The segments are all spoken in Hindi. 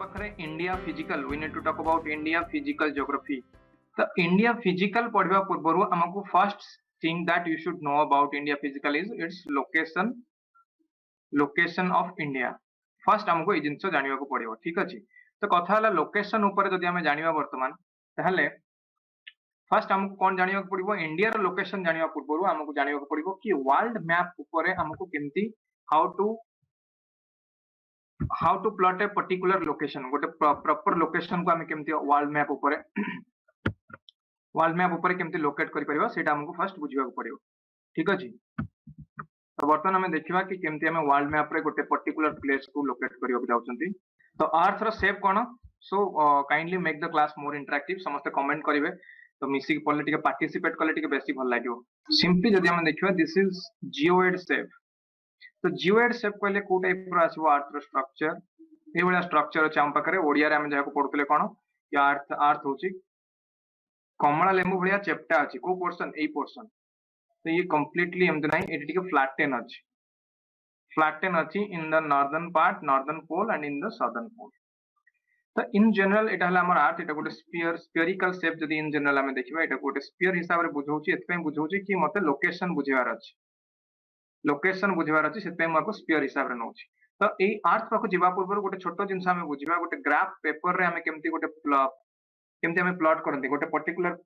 पाखरे India physical we need to talk about India physical geography. तो इंडिया फिजिकल पढ़वा पूर्व आमको first thing that you should know about India physical is its location of India. First आमको ये जिनस जाना पड़ो। ठीक अच्छे तो कथा है लोकेशन जदि आम जाना बर्तमान ताहले फर्स्ट आमको कौन जाना पड़ो इंडिया लोकेशन जाना पूर्व आमको जाना पड़ो कि वर्ल्ड मैप उपर आमको केमती how to plot a particular location गोटे प्रॉपर लोकेशन को आम केमती वर्ल्ड मैप उपर केमती लोकेट कर परिबा सेटा हमको फर्स्ट बुझिबा पड़ियो। ठीक अछि तो बर्तमान आम देखिबा कि केमती आम वर्ल्ड मैप रे गोटे पर्टिकुलर प्लेस को लोकेट करियो जाउछंती। तो अर्थ रो शेप कोन सो kindly make the class more interactive समस्त कमेंट करिवे तो मिसी पल्ले टिके पार्टिसिपेट कले टिके बेसी भल लागियो। सिंपली जदि हम देखिबा दिस इज जियोइड शेप। तो जियोइड शेप कहले को टाइप रो आसीबो अर्थ रो स्ट्रक्चर ए बडा स्ट्रक्चर अछि हम पाखरे ओडिया रे हम जाको पढुतले कोन या अर्थ होची कमला लेंबू भलिया चेप्टा अछि को पोर्शन ए पोर्शन तो ये कंप्लीटली एमते नाही एटी टिके फ्लैटेन अछि in the northern part northern pole and in the southern pole. तो इन जनरल एटा हला हमर अर्थ एटा गोटे स्फीयरिकल शेप जदि इन जनरल हम देखिबा एटा गोटे स्फीयर हिसाब रे बुझौची एतपे बुझौची कि मते लोकेशन बुझिवार अछि सेतपे मको स्फीयर हिसाब रे नौची। तो ए अर्थ पाखो जिबा पूर्व गोटे छोटो जिंस हम बुझिबा गोटे ग्राफ पेपर रे हम केमती गोटे केमती हम प्लॉट करंती गोटे पर्टिकुलर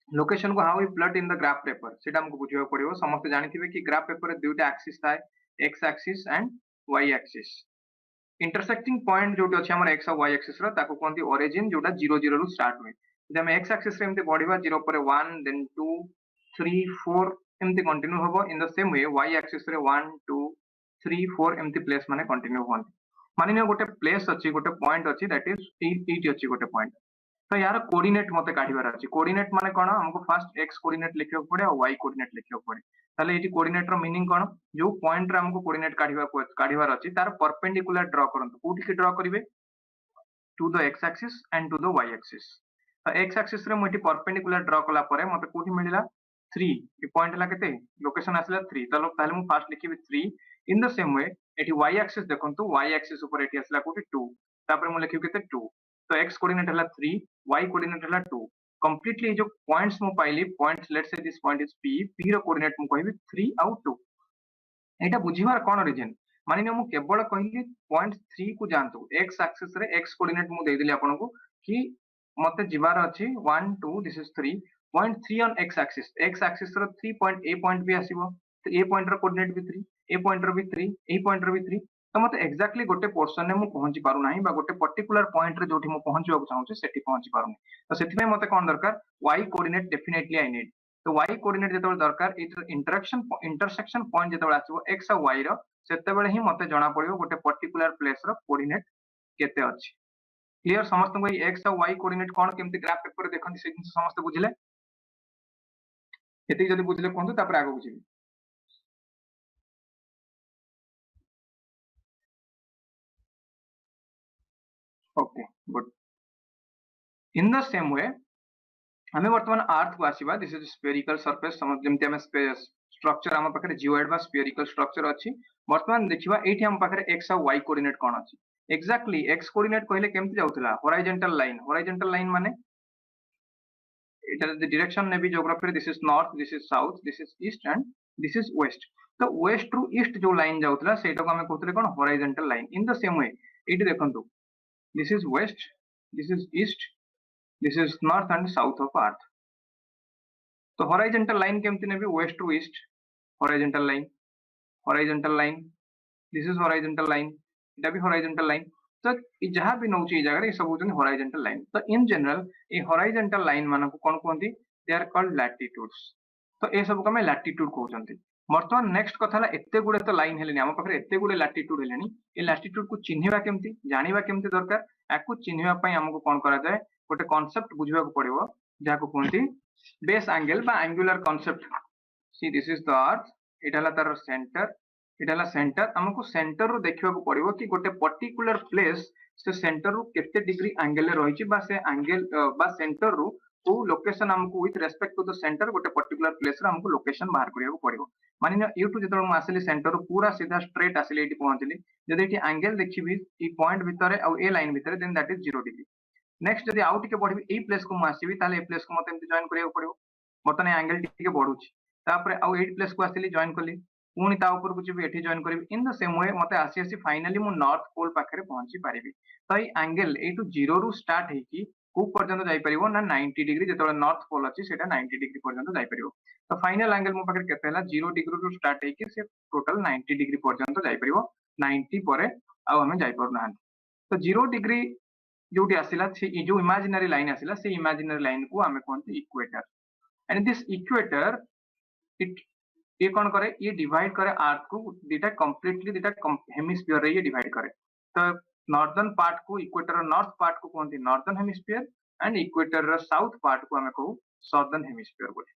लोकेशन को how we plot in the graph paper सेटा हमको बुझिबा पड़िबो। समस्त जानिथिबे कि ग्राफ पेपर रे दुईटा एक्सिस थाए X axis and Y axis intersecting point जोटी अछि हमर एक्स और वाई एक्सिस रो ताको कोनती ओरिजिन जोटा 0 0 रु स्टार्ट होय जदि हम एक्स एक्सिस रे एमते बढ़िबा 0 पर 1 देन 2 3 4 एमते कंटिन्यू होबो in the same way Y axis रे 1 2 3 4 एमते प्लेस माने कंटिन्यू होन मानि ने गोटे प्लेस अछि गोटे पॉइंट अछि दैट इज 8 अछि गोटे पॉइंट। तो यार कोऑर्डिनेट मते काढिबार अछि कोऑर्डिनेट माने कोन हमको फर्स्ट एक्स कोऑर्डिनेट लिखियो पड़े और वाई कोऑर्डिनेट लिखियो पड़े ताले एटी कोऑर्डिनेट रो मीनिंग कोन जो पॉइंट रे हमको कोऑर्डिनेट काढिबार अछि तार परपेंडिकुलर ड्रा करंतु कोठी के ड्रा करिवे to the X axis and to the Y axis. तो एक्स एक्सिस रे मोटी परपेंडिकुलर ड्रा कला परे मते कोठी मिलिला 3 ये पॉइंट ला केते लोकेशन आसला 3 ताले मु फर्स्ट लिखिबे 3 इन द सेम वे एटी वाई एक्सिस देखंतु वाई एक्सिस ऊपर एटी आसला कोठी 2 तापर मु लिखिबे केते 2 तो x कोऑर्डिनेट हला 3 y कोऑर्डिनेट हला 2 कंप्लीटली जो पॉइंट्स मु पाइली points let's say this point is p रो कोऑर्डिनेट मु कहबी 3 आउट 2 एटा बुझिबार कोन रीजन मानि ने मु केवल कहली पॉइंट 3 को जानतु x एक्सिस रे x कोऑर्डिनेट मु दे देली आपन को कि मते जिबार अछि 1 2 this is 3 point 3 on x axis रो 3 पॉइंट a पॉइंट भी आसीबो तो a पॉइंट रो कोऑर्डिनेट भी 3 a पॉइंट रो भी 3 a पॉइंट रो भी 3 तो मते एक्जेक्टली गोटे पोर्शन रे मु पहुंची पारु नाही बा गोटे पर्टिकुलर पॉइंट रे जोठी मु पहुंचबा चाहू छी सेठी पहुंची पारु नाही तो सेठी में मते कोन दरकार y coordinate definitely I need. तो y कोऑर्डिनेट जेतबे दरकार इंटरसेक्शन पॉइंट जेतबे आसीबो x और y रो सेतेबेले ही मते जणा पड़ियो गोटे पर्टिकुलर प्लेस रो कोऑर्डिनेट केते अछि। क्लियर समस्त को x और y कोऑर्डिनेट कोन केमती ग्राफ पेपर रे देखंती से समस्त बुझिले एति जदी बुझिले कोंतु तापर आगो बुझिबे। Okay good in the same way हमें वर्तमान अर्थ को आसीबा दिस इज स्फेरिकल सरफेस समझ जेमते हम स्ट्रक्चर हम पाखरे जियोइड बा स्फेरिकल स्ट्रक्चर अछि वर्तमान देखिबा एठी हम पाखरे x और y कोऑर्डिनेट कोन अछि एक्जेक्टली x कोऑर्डिनेट कहले केमति जाउतला हॉरिजॉन्टल लाइन माने इट इज द डायरेक्शन नेबी ज्योग्राफी रे this is north this is south this is east and this is west. तो वेस्ट टू ईस्ट जो लाइन जाउतला सेटा को हम कहतले कोन horizontal line in the same way एठी देखंतु this is west this is east this is north and south of earth। तो horizontal line केमति navy west to east horizontal line this is horizontal line एटा भी horizontal line तो जहां भी नउची ए जगह रे सब होचन horizontal line। तो in general A horizontal line माने को कोन कोंती दे आर कॉल्ड latitudes। तो ए सब को हम latitude कहउचंती। वर्तमान नेक्स्ट कथा ला एते गुडे तो लाइन हेलेनी हम पाखरे एते गुडे लैटिट्यूड हेलेनी ए लैटिट्यूड को चिन्हिबा केमती जानिबा केमती दरकार याकू चिन्हिबा पई हमको कोन करा जाय गोटे कांसेप्ट बुझिबा को पड़िबो जाको कोनती बेस एंगल बा angular concept. See this is the earth इटाला तार सेंटर हमको सेंटर रो देखिबा को पड़िबो कि गोटे पर्टिकुलर प्लेस से सेंटर रो केते डिग्री एंगल रे रहिछि बा से एंगल बा सेंटर रो को लोकेशन हमको with respect to the centre गोटे पर्टिकुलर प्लेस रे हमको लोकेशन बाहर करिया पड़िबो मानिना यूटू जेतबे म आसली सेंटर पूरा सीधा स्ट्रेट आसली एटी पहुंचली जदि एटी एंगल देखिबी ई पॉइंट भितरे आ ए लाइन भितरे then that is 0 degree next जदि आउट के बढ़िबी ए प्लेस को म आसीबी ताले ए प्लेस को मते एमती जॉइन करिया पड़िबो बर्तन एंगल टिके बढ़ुची तापर आउ 8 प्लेस को आसली जॉइन कली पुणी ता ऊपर को जीबी एठी जॉइन करिबी इन द सेम वे मते आसी आसी फाइनली मु नॉर्थ पोल पाखरे पहुंची पारिबी तो ई एंगल ए टू 0 रु स्टार्ट हे की को पर्यंत जाई परिबो ना 90 डिग्री जेतबे नॉर्थ पोल अछि सेटा 90 डिग्री पर्यंत जाई परिबो तो फाइनल एंगल मो पाखरे केते हला 0 डिग्री रु स्टार्ट हे की से टोटल 90 डिग्री पर्यंत जाई परिबो 90 परे आ हमें जाई पर ना तो 0 डिग्री जोटी आसिला से जो इमेजिनरी लाइन आसिला से इमेजिनरी लाइन को हमें कहते equator and this equator it ये कौन करे ये डिवाइड करे अर्थ को दीटा कंप्लीटली दीटा हेमिस्फीयर रे ये डिवाइड करे तो नॉर्दर्न पार्ट को इक्वेटर नॉर्थ पार्ट को कहते northern hemisphere and equator south part को हमें कहू साउदर्न हेमिस्फीयर बोले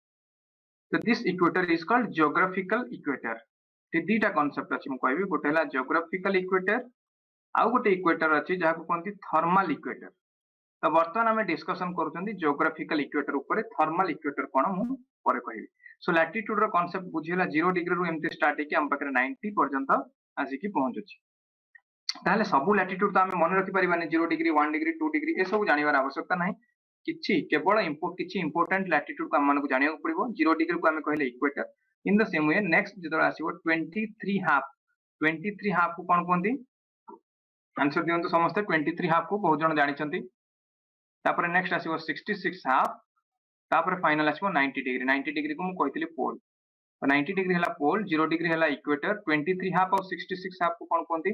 तो this equator is called geographical equator ते दीटा कांसेप्ट अछि म कहबी गोटे हला जियोग्राफिकल इक्वेटर आउ गोटे इक्वेटर अछि जहा को कहते थर्मल इक्वेटर तो बर्तमान आम डिस्कसन करूछंती जियोग्राफिकल इक्वेटर ऊपर थर्मल इक्वेटर कोन मु परे कहबी सो लैटिट्यूड रो कांसेप्ट बुझिला 0 डिग्री रु एमती स्टार्ट हेकी हम पाखरे 90 पर्यंत आसी की पहुंचुची ताले सब लैटिट्यूड तो आमे मन रखि परिबानी 0 डिग्री 1 डिग्री 2 डिग्री ए सब जानिबार आवश्यकता नाही किछि केवल किछि इंपोर्टेंट लैटिट्यूड को हम को जानिया पड़िबो 0 डिग्री को आमे कहले equator in the same way next जेतो आसीबो 23 हाफ को कोन कोंती आंसर दियंतु समस्त 23 हाफ को बहुत जन जानिछंती तापर नेक्स्ट आसीबो 66 हाफ तापर फाइनल आसीबो 90 डिग्री को मु कहतिली पोल 90 डिग्री हला पोल 0 डिग्री हला इक्वेटर 23 हाफ और 66 हाफ को कोन कोंती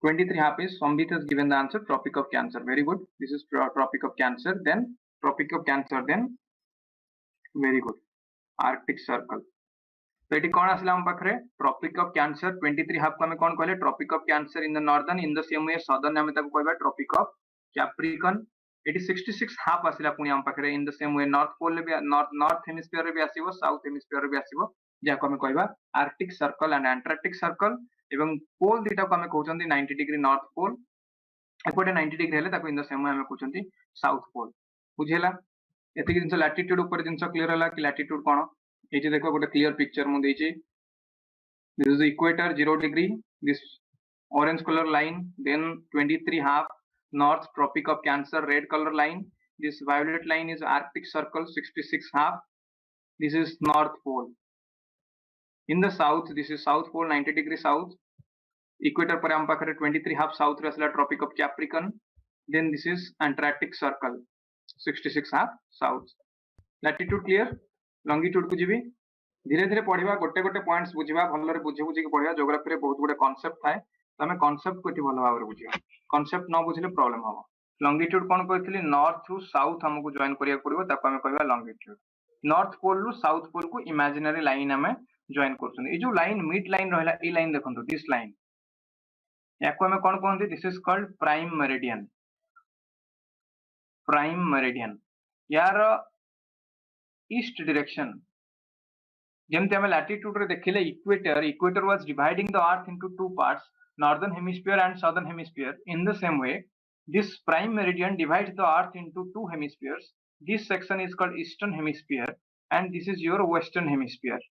23 half is Sambit has given the answer Tropic of Cancer. Very good. This is Tropic of Cancer. Then Tropic of Cancer. Then very good. Arctic Circle. तो ये कौन आसला हम पाखरे Tropic of Cancer 23 half को हमें कौन कहले Tropic of Cancer in the northern in the same way southern हमें तक कहबा Tropic of Capricorn. It is 66 half आसला पुनी हम पाखरे in the same way North Pole भी North Hemisphere रे भी आसीबो South Hemisphere रे भी आसीबो जा को हमें कहबा Arctic Circle and Antarctic Circle. एवं पोल दीटा को हमें कहउछंती 90 डिग्री नॉर्थ पोल एपटे 90 डिग्री हेले ताको इन द सेम वे हमें कहउछंती साउथ पोल बुझेला एति जिंस लैटिट्यूड ऊपर जिंस क्लियर होला कि लैटिट्यूड कोन ए जे देखो गोटे क्लियर पिक्चर मु देछि this is equator 0 degree this orange colour line then 23 half north tropic of cancer red colour line this violet line is arctic circle 66 half this is north pole in the south this is south pole 90 degree south equator पर हम पाखरे 23 half south रे असला tropic of capricorn then this is antarctic circle 66 half south latitude clear longitude को जीबी धीरे धीरे पढिबा गोटे गोटे पॉइंट्स बुझिबा भलो रे बुझे बुझी के पढिबा ज्योग्राफी रे बहुत गुडे कांसेप्ट थाए तो हमें कांसेप्ट को भलो भाव रे बुझिबा कांसेप्ट न बुझिले प्रॉब्लम हो longitude कोन कहथिली north टू south हमको जॉइन करिया पड़िबो ताको हमें कहबा longitude north pole रु south pole को imaginary line हमें जॉइन करछन ए जो लाइन मिड लाइन रहला ए लाइन देखंतु दिस लाइन याको हमें कोन कोनथि this is called prime meridian यार ईस्ट डायरेक्शन जेमते हमें लैटिट्यूड रे देखिले equator was dividing the earth into two parts northern hemisphere and southern hemisphere in the same way this prime meridian divides the earth into two hemispheres this section is called eastern hemisphere and this is your western hemisphere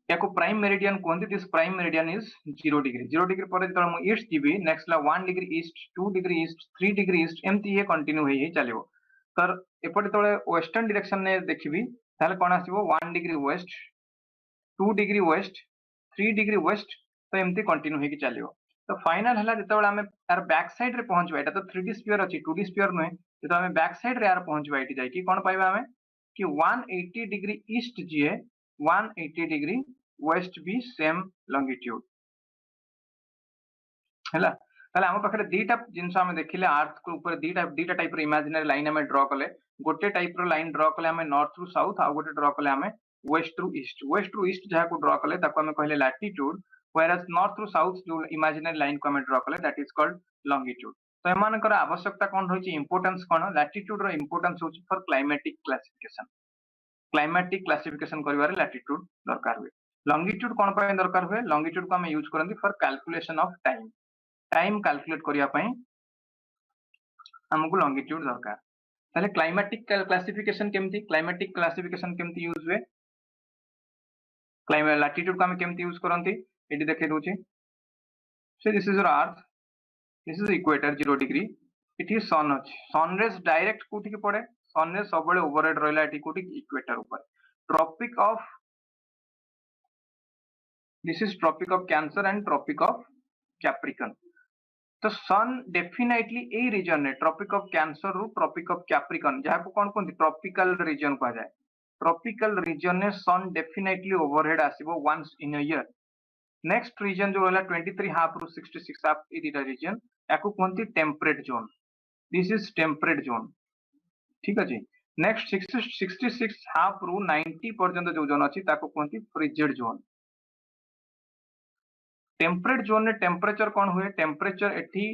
याको प्राइम मेरिडियन कोनथि this prime meridian is 0 degree पर जतरा मु ईस्ट जीबी नेक्स्ट ला 1 degree east 2 degree east 3 degree east एमती हे कंटिन्यू हे चलिबो तर एपटे तळे वेस्टर्न डायरेक्शन ने देखिबी ताले कोन आसीबो 1 degree west 2 degree west 3 degree west तो एमती कंटिन्यू हे कि चलिबो तो फाइनल हला जतबेला हमें यार बैक साइड रे पहुंचबा एटा तो 3D स्फीयर अछि 2D स्फीयर नय जतो हमें बैक साइड रे यार पहुंचबा एटी जाय कि कोन पाइबा हमें कि 180 डिग्री ईस्ट जीए 180 डिग्री वेस्ट भी सेम लॉन्गिट्यूड हैला ताले हम पाखरे दीटा जिंस हम देखिले अर्थ को ऊपर दीटा टाइप रो इमेजिनरी लाइन हम ड्रा कले गोटे टाइप रो लाइन ड्रा कले हम नॉर्थ टू साउथ आ गोटे ड्रा कले हम वेस्ट टू ईस्ट जहा को ड्रा कले ताको हम कहले latitude whereas north to south जो इमेजिनरी लाइन को हम ड्रा कले दैट इज कॉल्ड लॉन्गिट्यूड तो एमानकर आवश्यकता कोन होची इंपोर्टेंस कोन लैटिट्यूड रो इंपोर्टेंस होची फॉर क्लाइमेटिक क्लासिफिकेशन करिवारे लैटिट्यूड दरकार हुए लॉन्गिट्यूड कोन पय दरकार हुए लॉन्गिट्यूड को हम यूज करंती for calculation of time calculate करिया पय हमको लॉन्गिट्यूड दरकार ताले क्लाइमेटिक क्लासिफिकेशन केमती यूज हुए क्लाइमेट लैटिट्यूड को हम केमती यूज करंती एटी देखे दोची so this is your earth this is equator 0 degree इठी सन अछि सन रेज डायरेक्ट कोठी के पड़े सन रेज सबले ओवरहेड रहला एठी कोठी इक्वेटर ऊपर Tropic of this is Tropic of Cancer and Tropic of Capricorn तो सन डेफिनेटली ए रीजन ने ट्रॉपिक ऑफ कैंसर रु ट्रॉपिक ऑफ कैप्रिकन जहा को कोन कोन ट्रॉपिकल रीजन कहा जाए ट्रॉपिकल रीजन ने सन डेफिनेटली ओवरहेड आसीबो once in a year next region जो रहला 23 हाफ रु 66 हाफ ई दिटा रीजन याकू कोनती temperate zone this is temperate zone ठीक अछि नेक्स्ट 66 हाफ रु 90 पर्यंत जो जोन अछि ताको कोनती फ्रिजिड जोन टेम्परेट जोन ने टेम्परेचर कौन हुए टेम्परेचर एठी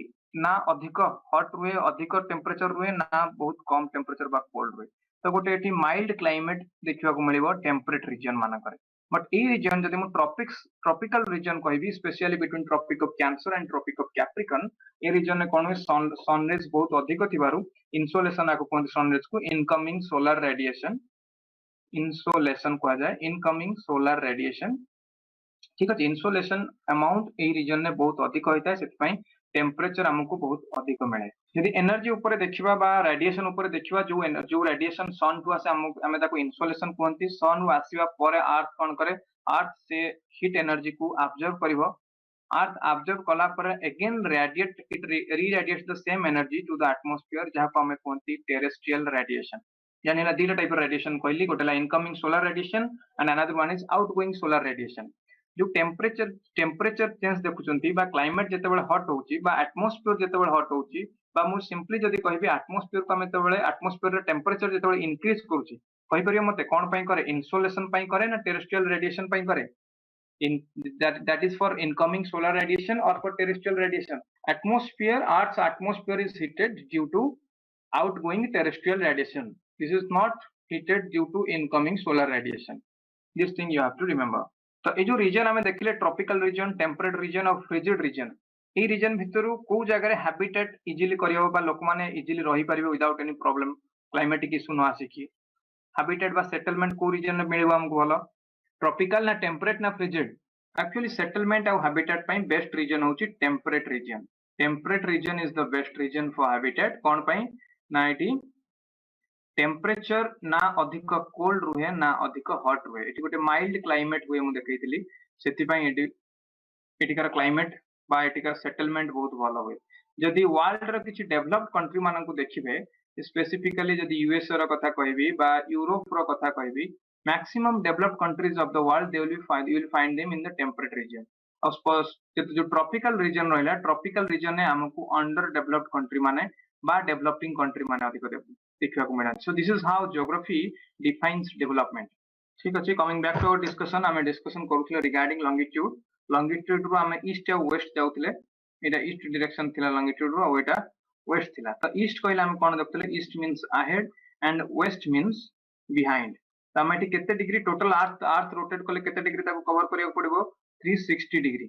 ना अधिक हॉट हुए अधिक टेम्परेचर हुए ना बहुत कम टेम्परेचर बा कोल्ड हुए तो गोटे एठी माइल्ड क्लाइमेट देखिबा को मिलिबो टेम्परेट रीजन माना करे बट ए रीजन जदि मु ट्रॉपिकल रीजन कहबी specially between Tropic of Cancer and Tropic of Capricorn ए रीजन ने कोन हुए सन रेज बहुत अधिक थिबारु इंसोलेशन आको कोन सन रेज को इनकमिंग सोलर रेडिएशन इंसोलेशन कहा जाए इनकमिंग सोलर रेडिएशन ठीक है इनसोलेशन अमाउंट ए रीजन ने बहुत अधिक होता है से टेम्परेचर हमको बहुत अधिक मिले यदि एनर्जी ऊपर देखिबा बा रेडिएशन ऊपर देखिबा जो रेडिएशन सन टू आसे हमें ताको इनसोलेशन कहंती सन आसीबा परे अर्थ कोन करे अर्थ से हीट एनर्जी को ऑब्जर्व करिवो अर्थ ऑब्जर्व कला पर again radiate it reradiates the same energy to the atmosphere जहां को हमें कहंती टेरेस्ट्रियल रेडिएशन यानी ना दीटा टाइप रेडिएशन कहली गोटेला incoming solar radiation and another one is outgoing solar radiation जो टेम्परेचर चेंज देखुचंती बा क्लाइमेट जेतेबेले हॉट होउची बा एटमॉस्फेयर जेतेबेले हॉट होउची बा मु सिंपली जदी कहबी एटमॉस्फेयर को हम जेतेबेले एटमॉस्फेयर रे टेम्परेचर जेतेबेले इंक्रीज करूची कहि परियो मते कोन पई करे इंसोलेशन पई करे ना टेरेस्ट्रियल रेडिएशन पई करे in that is for incoming solar radiation or for terrestrial radiation earth's atmosphere is heated due to outgoing terrestrial radiation this is not heated due to incoming solar radiation this thing you have to remember तो ये जो रीजन हमें देखिले ट्रॉपिकल रीजन टेम्परेट रीजन और फ्रिजिड रीजन ए रीजन भितरु को जगह हैबिटेट इजीली करियो बा लोक माने इजीली रही परिबे without any problem climatic issue न आसी हैबिटेट बा सेटलमेंट को रीजन में मिलबो हमको भलो ट्रॉपिकल ना टेम्परेट ना फ्रिजिड एक्चुअली सेटलमेंट और हैबिटेट पई बेस्ट रीजन होची temperate region is the best region for habitat कोन पई ना इटी टेम्परेचर ना अधिक कोल्ड रुहे ना अधिक हॉट रुहे एटी गोटे माइल्ड क्लाइमेट हुए मु देखैतिली सेति पई एटिकार क्लाइमेट बा एटिकार सेटलमेंट बहुत भलो हुए जदि वर्ल्ड रो किछि डेवलप्ड कंट्री मानन को देखिबे स्पेसिफिकली जदि यूएसए रो कथा कहबी बा यूरोप रो कथा कहबी maximum developed countries of the world they will find them in the temperate region of course जो ट्रॉपिकल रीजन रहला ट्रॉपिकल रीजन ने हमको अंडर डेवलप्ड कंट्री माने बा डेवलपिंग कंट्री माने अधिक देखा को मिला so this is how geography defines development ठीक अछि coming back to our discussion हमें डिस्कशन करूथले रिगार्डिंग लॉन्गिट्यूड रो हमें ईस्ट और वेस्ट जाउतले एटा ईस्ट डायरेक्शन थिला लॉन्गिट्यूड रो एटा वेस्ट थिला तो ईस्ट कहला हम कोन देखतले east means ahead and west means behind तो हमें केते डिग्री टोटल अर्थ रोटेट करले केते डिग्री ताको कवर करियो पड़िबो 360 डिग्री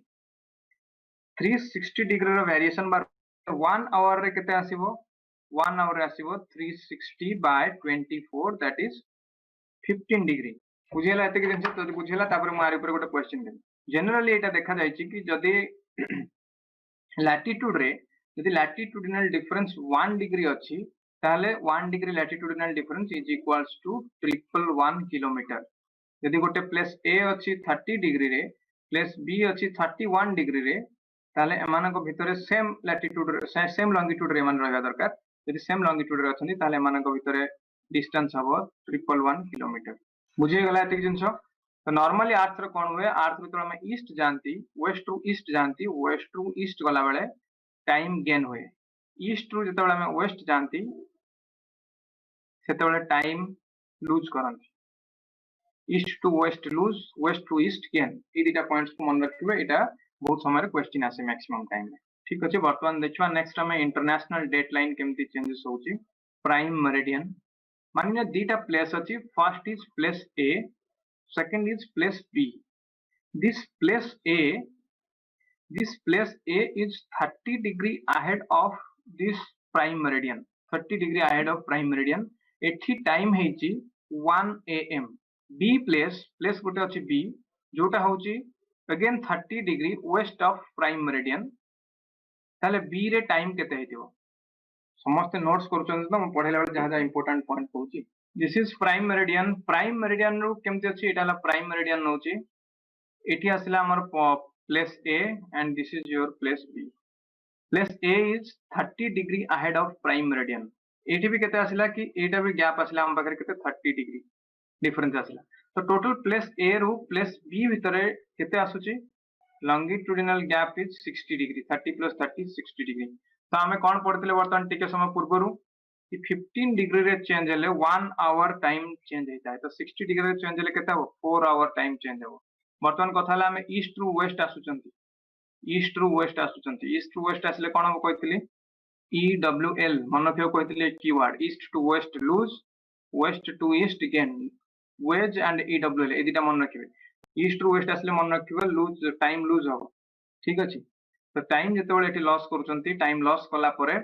360 डिग्री रो वेरिएशन बार 1 आवर रे केते आसीबो 1 आवर रे आसीबो 360 बाय 24 दैट इज 15 डिग्री बुझेला एते के जिंस तो बुझेला तापर मारे ऊपर गोटे क्वेश्चन दे जनरली एटा देखा जाय छी कि जदि लैटिट्यूड रे जदि लैटिट्यूडिनल डिफरेंस 1 डिग्री अछि ताले 1 degree latitudinal difference is equals to 111 kilometre यदि गोटे प्लेस ए अछि 30 डिग्री रे प्लेस बी अछि 31 डिग्री रे ताले एमान को भितरे सेम लैटिट्यूड सेम लॉन्गिट्यूड रे मान रहबा दरकार यदि सेम लॉन्गिट्यूड रे अछनी ताले एमान को भितरे डिस्टेंस हबो 111 किलोमीटर बुझे गला एते जिंस तो नॉर्मली अर्थ रो कोन हुए अर्थ भितर हम ईस्ट जानती वेस्ट टू ईस्ट गला बेले टाइम गेन हुए ईस्ट रु जते बेले हम वेस्ट जानती सेते बेले टाइम लूज करंती east to west lose west to east gain ई दिटा पॉइंट्स को मन रखिबे एटा बहुत समय रे क्वेश्चन आसे मैक्सिमम टाइम में ठीक अछि वर्तमान देखबा नेक्स्ट हमें इंटरनेशनल डेट लाइन केमती चेंजेस होउची प्राइम मेरिडियन मानिना दीटा प्लेस अछि first is place A second is place B this place A is 30 degree ahead of this prime meridian 30 degree ahead of prime meridian एठी टाइम हेची 1 am बी प्लेस प्लेस गोटे अछि बी जोटा होची again 30 degree west of prime meridian ताले बी रे टाइम केते हेतिबो समस्त नोट्स करूछन त म पढेला बेले जहा जहा इंपोर्टेंट पॉइंट कहूची दिस इज प्राइम मेरिडियन रो केमते अछि एटा ला प्राइम मेरिडियन नोची एठी आसला हमर place A and this is your place B place A is 30 degree ahead of prime meridian एठी भी केते आसला कि एटा भी गैप आसला हम पाखरे केते 30 डिग्री डिफरेंस आसला तो total place a row place B भितरे केते आसुची longitudinal gap is 60 degree 30 plus 30 60 degree तो हमें कौन पढ़ते बर्तमान टिके समय पूर्व कि 15 डिग्री रे चेंज हेले 1 आवर टाइम चेंज होता है तो 60 डिग्री रे चेंज हेले केते हो 4 आवर टाइम चेंज हो बर्तमान कथा हला हमें ईस्ट रु वेस्ट आसुचंती ईस्ट रु वेस्ट आसले कोन हम कहतिली EWL मन रखियो कहतिली keyword east to west lose west to east gain वेज एंड EWL ए दिटा मन रखिबे ईस्ट रु वेस्ट आसले मन रखिबे लूज टाइम लूज हो ठीक अछि तो टाइम जते बेले एठी लॉस करूचंती टाइम लॉस कला परे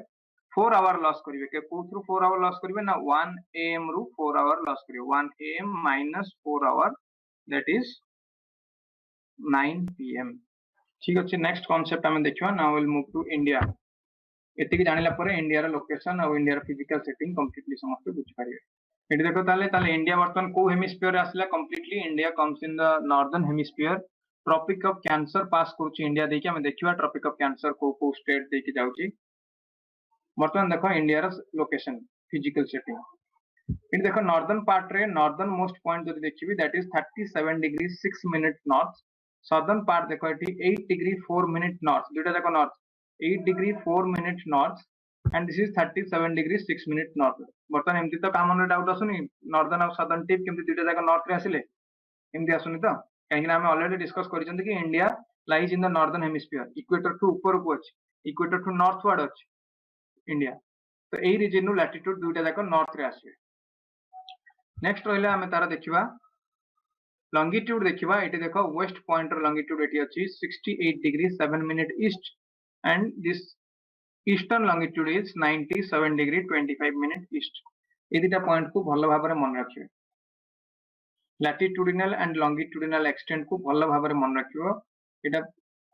4 आवर लॉस करिवे के कोथ्रु 4 आवर लॉस करिवे ना 1 am रु 4 आवर लॉस करिवे 1 am minus 4 hour that is 9 pm ठीक अछि नेक्स्ट कांसेप्ट हमें देखिबा now will move to India एतिकी जानिला परे इंडिया रो लोकेशन और इंडिया रो फिजिकल सेटिंग कंप्लीटली समस्त बुझ पारिवे एटी देखो ताले इंडिया वर्तमान को हेमिस्फीयर आसला completely India comes in the northern hemisphere tropic of cancer pass करूची इंडिया देखि हमें देखिबा ट्रॉपिक ऑफ कैंसर को स्टेट देखि जाउची वर्तमान देखो इंडिया रो लोकेशन फिजिकल सेटिंग एटी देखो नॉर्दर्न पार्ट रे नॉर्दर्न मोस्ट पॉइंट जदि देखिबी that is 37 degree 6 minute north southern part देखो एटी 8 डिग्री 4 मिनट नॉर्थ दुटा देखो north 8 degree 4 minute north and this is 37 degree 6 minute north बर्तमान एमती तो कामन डाउट आसुनी नॉर्दर्न और सदर्न टिप केमती दुटा जाक नॉर्थ रे आसिले एमती आसुनी तो कहीं हमें ऑलरेडी डिस्कस करिसंती कि India lies in the northern hemisphere equator टू ऊपर को अछि इक्वेटर टू नॉर्थवर्ड अछि इंडिया तो एई रीजन नु लैटिट्यूड दुटा जाक नॉर्थ रे आसीबे नेक्स्ट रहला हमें तारा देखिबा लॉन्गिट्यूड देखिबा एटी देखो वेस्ट पॉइंट रो लॉन्गिट्यूड एटी अछि 68 degree 7 minute east and this eastern longitude is 97 degree 25 minute east ए दुटा पॉइंट को भलो भाबरे मन रखिबे लैटिट्यूडिनल एंड लॉन्गिट्यूडिनल एक्सटेंट को भलो भाबरे मन रखिबो एटा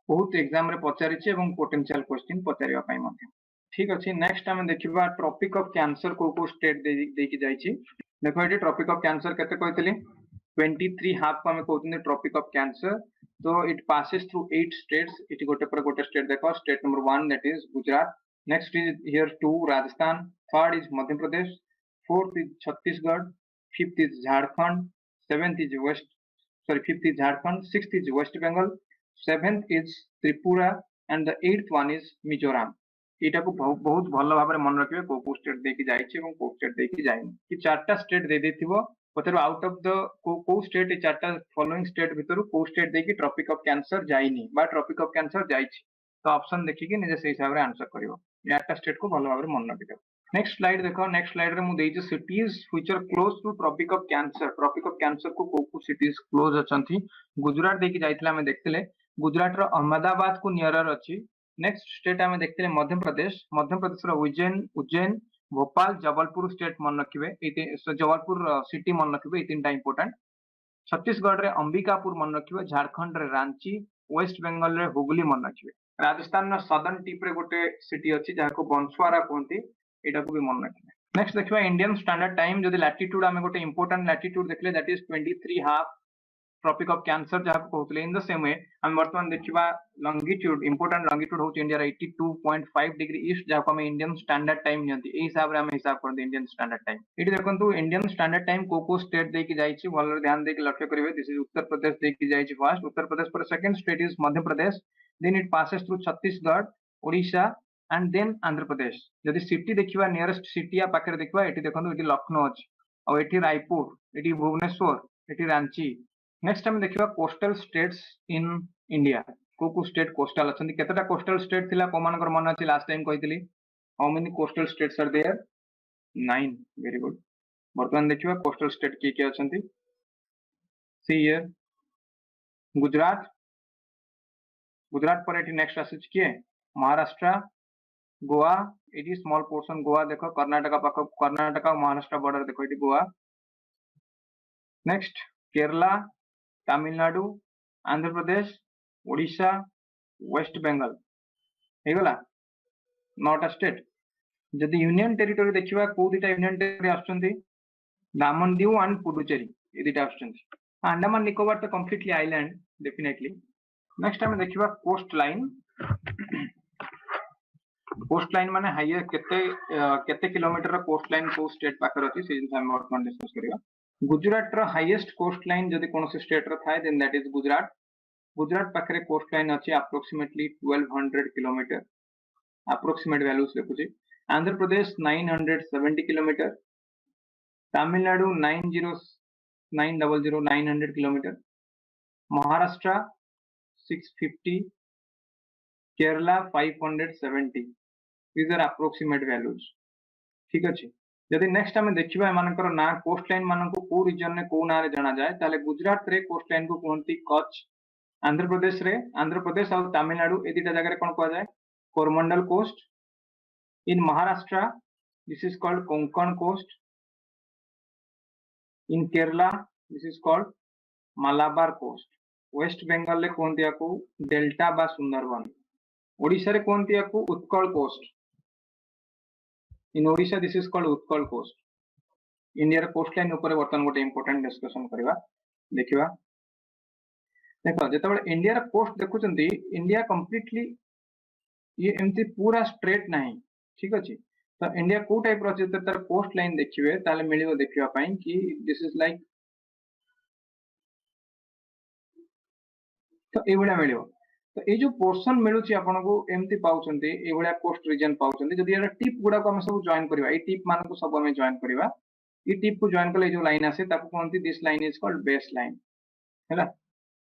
बहुत एग्जाम रे पचारिछि एवं पोटेंशियल क्वेश्चन पचारिबा पई मते ठीक अछि नेक्स्ट हमें देखिबा ट्रॉपिक ऑफ कैंसर को स्टेट देकी जाइछि देखो एटी ट्रॉपिक ऑफ कैंसर केते कहतिली 23 हाफ को हमें कहउतनी ट्रॉपिक ऑफ कैंसर तो इट पासेस थ्रू 8 स्टेट्स इट गोटे पर गोटे स्टेट देखो state number 1 that is Gujarat next is here 2 Rajasthan third is Madhya Pradesh fourth is Chhattisgarh fifth is Jharkhand seventh is fifth is Jharkhand sixth is West Bengal seventh is Tripura and the eighth one is Mizoram एटा को बहुत भलो भाबरे मन रखिबे को स्टेट देकी जाइछि एवं को स्टेट देकी जाइनि कि चारटा स्टेट दे देथिबो पतर आउट ऑफ द को स्टेट ए चारटा फॉलोइंग स्टेट भितरु को स्टेट देकी ट्रॉपिक ऑफ कैंसर जाइनि बा ट्रॉपिक ऑफ कैंसर जाइछि तो ऑप्शन देखि कि निजे से हिसाब रे आंसर करिवो चारटा स्टेट को भलो भाबरे मन रखिबो नेक्स्ट स्लाइड देखो नेक्स्ट स्लाइड रे मु देइछि cities which are close to tropic of cancer को सिटीज क्लोज अछंती गुजरात देकी जाइतला हमें देखथिले गुजरात रो अहमदाबाद को नियरर अछि नेक्स्ट स्टेट हमें देखथिले मध्य प्रदेश रो उज्जैन भोपाल जबलपुर स्टेट मन रखिबे जबलपुर सिटी मन रखिबे ए तीनटा इंपोर्टेंट छत्तीसगढ़ रे अंबिकापुर मन रखिबे झारखंड रे रांची वेस्ट बंगाल रे हुगली मन रखिबे राजस्थान रो सदर्न टिप रे गोटे सिटी अछि जाको बंसवारा कहंती एटा को भी मन रखिबे नेक्स्ट देखिबा इंडियन स्टैंडर्ड टाइम जदि लैटिट्यूड हमें गोटे इंपोर्टेंट लैटिट्यूड देखले that is 23 half Tropic of Cancer जहां कहतले इन द सेम वे हम वर्तमान देखिबा लॉन्गिट्यूड इंपोर्टेंट लॉन्गिट्यूड होची इंडिया 82.5 डिग्री ईस्ट जहां हम इंडियन स्टैंडर्ड टाइम नयंती ए हिसाब रे हम हिसाब करते इंडियन स्टैंडर्ड टाइम एटी देखंतु इंडियन स्टैंडर्ड टाइम को स्टेट देकी जाइछि भलो ध्यान देकी लक्ष्य करिवे दिस इज उत्तर प्रदेश देकी जाइछि फर्स्ट उत्तर प्रदेश पर second state is Madhya Pradesh then it passes through Chhattisgarh Odisha and then Andhra Pradesh यदि सिटी देखिबा नियरेस्ट सिटी या पाखरे देखिबा एटी देखंतु एटी लखनऊ अछि और एटी रायपुर एटी भुवनेश्वर एटी रांची नेक्स्ट हम देखिबा कोस्टल स्टेट्स इन इंडिया को स्टेट कोस्टल अछंती केतेटा कोस्टल स्टेट थिला कोमानकर मन अछि लास्ट टाइम कहितली how many coastal states are there 9 very good वर्तमान देखिबा कोस्टल स्टेट के अछंती सी हियर गुजरात पर एटी नेक्स्ट आसी के महाराष्ट्र गोवा ये स्मॉल पोर्शन गोवा देखो कर्नाटक पाख कर्नाटक और महाराष्ट्र बॉर्डर देखो ये गोवा नेक्स्ट केरला तमिलनाडु आंध्र प्रदेश ओडिशा वेस्ट बेंगल हो गला 9टा स्टेट जदि यूनियन टेरिटरी देखा कौ दुटा यूनियन टेरिटरी आसुचंती दामन दीव एंड पुडुचेरी ये दुटा आसुचंती अंडमान निकोबार तो कंप्लीटली आइलैंड डेफिनेटली नेक्स्ट आम देखा कोस्ट लाइन माने हाइए केते किलोमीटर कोस्ट लाइन को स्टेट पाखर अछि से जिन हम वर्तमान डिस्कस करिया गुजरात रो हाईएस्ट कोस्ट लाइन जदि कोनोसी स्टेट रो थाए देन दैट इज गुजरात पाखरे कोस्ट लाइन अछि अप्रोक्सीमेटली 1200 किलोमीटर अप्रोक्सीमेट वैल्यूज लिखुची Andhra Pradesh 970 kilometre Tamil Nadu 900 kilometre Maharashtra 650 Kerala 570 these are approximate values ठीक अछि यदि नेक्स्ट हमें देखिबा एमानकर ना कोस्ट लाइन मानको को रीजन ने को ना रे जाना जाए ताले गुजरात रे कोस्ट लाइन को कोनती कच्छ आंध्र प्रदेश और तमिलनाडु ए दुटा जगह रे कोन को जाए Coromandel coast in Maharashtra this is called Konkan coast in Kerala this is called Malabar coast West Bengal ले कोनती याको डेल्टा बा सुंदरबन ओडिशा रे कोनती याको Utkal coast in Odisha this is called Utkal coast India रे कोस्ट लाइन ऊपर वर्तमान गोटे इंपोर्टेंट डिस्कशन करबा देखिबा देखो जेतबे इंडिया रे कोस्ट देखुचंती इंडिया कंप्लीटली ये एमती पूरा स्ट्रेट नहीं ठीक अछि तो इंडिया को टाइप रो अछि तर कोस्ट लाइन देखिबे ताले मिलिबो देखिबा पई कि दिस इज लाइक तो ए बडा मिलिबो तो ए जो पोर्शन मिलुची आपन को एमती पाउचंती ए बडा कोस्ट रीजन पाउचंती जदि एरा टिप गुडा को हम सब जॉइन करबा ए टिप मान को सब हम जॉइन करबा ए टिप को जॉइन करले जो लाइन आसे ताको कोनती this line is called base line हैला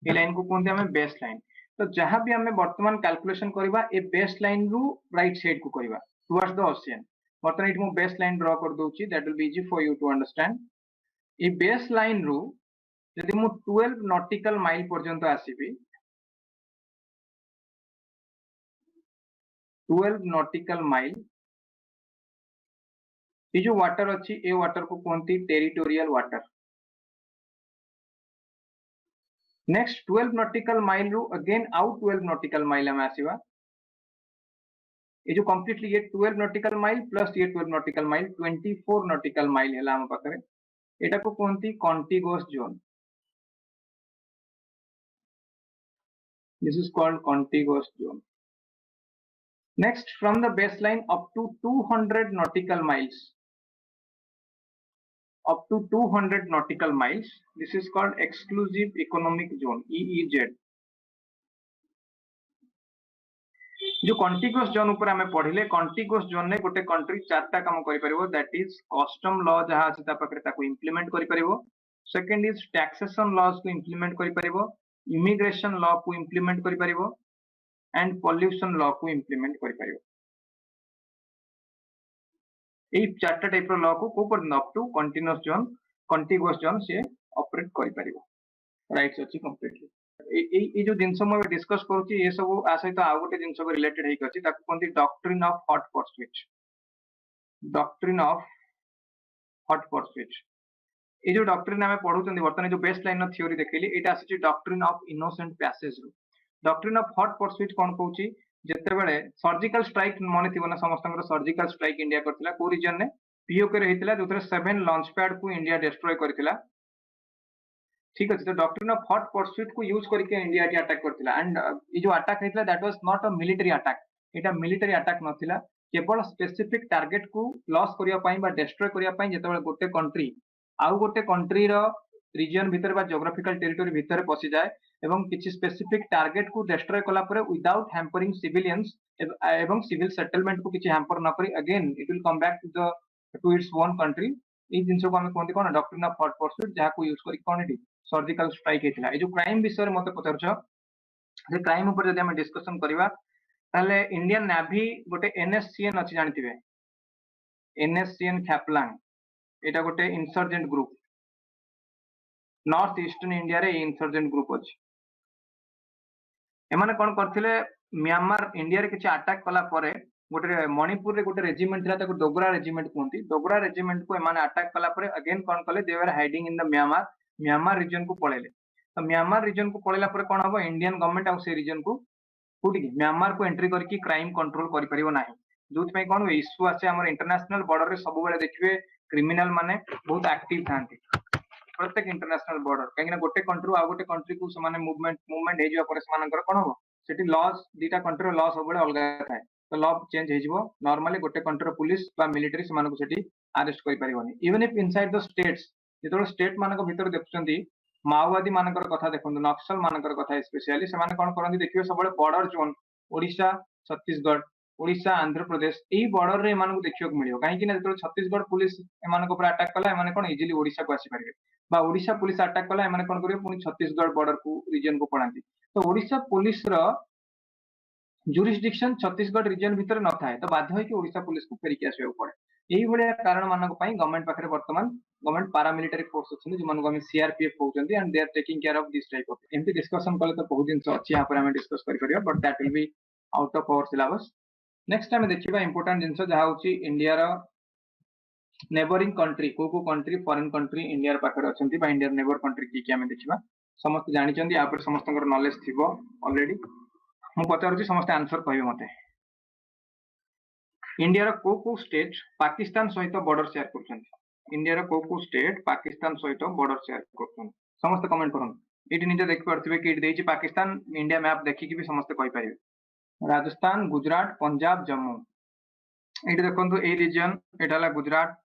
ए लाइन को कोनती हमें बेस लाइन तो जहां भी हमें वर्तमान कैलकुलेशन करबा ए बेस लाइन रु राइट साइड को करबा टुवर्ड्स द ओशियन वर्तमान इट मो बेस लाइन ड्रा कर दोची that will be easy for you to understand ए बेस लाइन रु यदि मु 12 नॉटिकल माइल पर्यंत आसीबी 12 नॉटिकल माइल ये जो वाटर अच्छी ए वाटर को कोनती territorial water next 12 nautical mile रु अगेन आउ 12 नॉटिकल माइल हम आसीबा ये जो कंप्लीटली ये 12 नॉटिकल माइल प्लस ये 12 नॉटिकल माइल 24 नॉटिकल माइल हैला हम पाखरे एटा को कोनती contiguous zone this is called contiguous zone next from the baseline up to 200 nautical miles up to 200 nautical miles this is called exclusive economic zone EEZ जो कॉन्टिगुअस जोन ऊपर हमें पढ़िले कॉन्टिगुअस जोन ने गोटे कंट्री चारटा काम करि परिबो दैट इज कस्टम लॉ जहा अछि ता पकरे ताको इंप्लीमेंट करि परिबो सेकंड इज टैक्सेशन लॉज को इंप्लीमेंट करि परिबो इमिग्रेशन लॉ को इंप्लीमेंट करि परिबो एंड पॉल्यूशन लॉ को इंप्लीमेंट करि परिबो ए चारटा टाइप रो लॉ को पर अप टू कॉन्टिगुअस जोन से ऑपरेट करि परिबो राइट्स अछि कंप्लीटली ए जो जिंस हम डिस्कस करूची ये सब आ सहित आ गोटे जिंस को रिलेटेड हेइ अछि ताको कोनती डॉक्ट्रिन ऑफ हॉट परस्विच ए जो डॉक्ट्रिन हमें पढुचंदी वर्तमान जो बेस लाइन ऑफ थ्योरी देखैली एटा आछि doctrine of innocent passage doctrine of hot pursuit कोन कहूची जेते बेले सर्जिकल स्ट्राइक मने थिबो ना समस्तंकर सर्जिकल स्ट्राइक इंडिया करथिला को रीजन ने पीओके रहितला जोतरे 7 लॉन्च पैड को इंडिया डिस्ट्रॉय करथिला ठीक अछि तो डॉक्ट्रिन ऑफ हॉट परस्विट को यूज करके इंडिया के अटैक करथिला एंड ये जो अटैक हेतला that was not a military attack एटा मिलिटरी अटैक नथिला केवल स्पेसिफिक टारगेट को लॉस करिया पई बा डिस्ट्रॉय करिया पई जेते बेले गोटे कंट्री आउ गोटे कंट्री रो रीजन भीतर बा ज्योग्राफिकल टेरिटरी भीतर पसि जाए एवं किछि स्पेसिफिक टारगेट को डिस्ट्रॉय कला परे विदाउट हैम्परिंग सिविलियंस एवं सिविल सेटलमेंट को किछि हैम्पर न करी again it will come back to its own country ए जिंस को हम कोनती कोन डॉक्ट्रिन ऑफ हॉट परस्विट जहा को यूज करी कोन एटी सर्जिकल स्ट्राइक हेतिला ए जो क्राइम विषय रे मते पचारछ जे क्राइम ऊपर जदि हम डिस्कशन करबा ताले इंडियन नेवी गोटे एनएससीएन अछि जानिथिबे एनएससीएन खैपलांग एटा गोटे insurgent group north eastern India रे इंसर्जेंट ग्रुप अछि एमाने कोन करथिले म्यांमार इंडिया रे किछि अटैक कला परे गोटे मणिपुर रे गोटे रेजिमेंट थिला ताको डोगरा रेजिमेंट कहंती डोगरा रेजिमेंट को एमाने अटैक कला परे अगेन कोन कले they were hiding in the Myanmar region को पळेले तो म्यांमार रीजन को पळेला परे कोन हबो इंडियन गवर्नमेंट आ से रीजन को कोठी म्यांमार को एंट्री करके क्राइम कंट्रोल करि परिबो नाही जोथ पे कोन इश्यू आसे हमर इंटरनेशनल बॉर्डर रे सब बेले देखिबे क्रिमिनल माने बहुत एक्टिव थांती प्रत्येक इंटरनेशनल बॉर्डर कहीं गोटे कंट्री आ गोटे कंट्री को से मूवमेंट हेजिबा परे समानकर कोन हो सेठी लॉस दीटा कंट्री लॉस सब बेले अलग थाए तो लॉ चेंज हेजिबो नॉर्मली गोटे कंट्री पुलिस बा मिलिटरी से मानको सेठी अरेस्ट करि परिबोनी even if inside the states जेतो स्टेट मानको भीतर देखुचंती माओवादी मानकर कथा देखंतु नक्सल मानकर कथा स्पेशली से माने कोन करंती देखिबे सब बेले बॉर्डर जोन ओडिशा छत्तीसगढ़ ओडिशा आंध्र प्रदेश एई बॉर्डर रे मानको देखियो मिलियो काहे कि ना जेतो छत्तीसगढ़ पुलिस एमानको ऊपर अटैक कला एमाने कोन इजीली ओडिशा को आसी परिबे बा ओडिशा पुलिस अटैक कला एमाने कोन करियो पुनी छत्तीसगढ़ बॉर्डर को रीजन को पड़ांती तो ओडिशा पुलिस रो जुरिस्डिक्शन छत्तीसगढ़ रीजन भीतर न थाए तो बाध्य होई कि ओडिशा पुलिस को फेरिक आसीबो पड़े एही भलिया कारण मानक पई गवर्नमेंट पाखरे वर्तमान गवर्नमेंट पारामिलिटरी फोर्स अछि जे मानको हम सीआरपीएफ कहउचंती and they are taking care of this type of एमती डिस्कशन कले तो बहुत दिन अछि यहां पर हम डिस्कस करि परियो but that will be out of our syllabus next time देखिबा इंपोर्टेंट जिंस जहा होची इंडिया रो नेबरिंग कंट्री को कंट्री फॉरेन कंट्री इंडिया पाखरे अछंती बा इंडिया नेबर कंट्री की हमें देखिबा समस्त जानि चंदी या पर समस्तकर नॉलेज थिबो ऑलरेडी मु पचारुची समस्त आंसर कहबे मते इंडिया रो को स्टेट पाकिस्तान सहित बॉर्डर शेयर करछंती इंडिया रो को स्टेट पाकिस्तान सहित बॉर्डर शेयर करछंती समस्त कमेंट करन एटी निजे देख परथिबे कि एटी देछि पाकिस्तान इंडिया मैप देखि कि भी समस्त कहि परिबे राजस्थान गुजरात पंजाब जम्मू एटी देखंतु ए रीजन एटाला गुजरात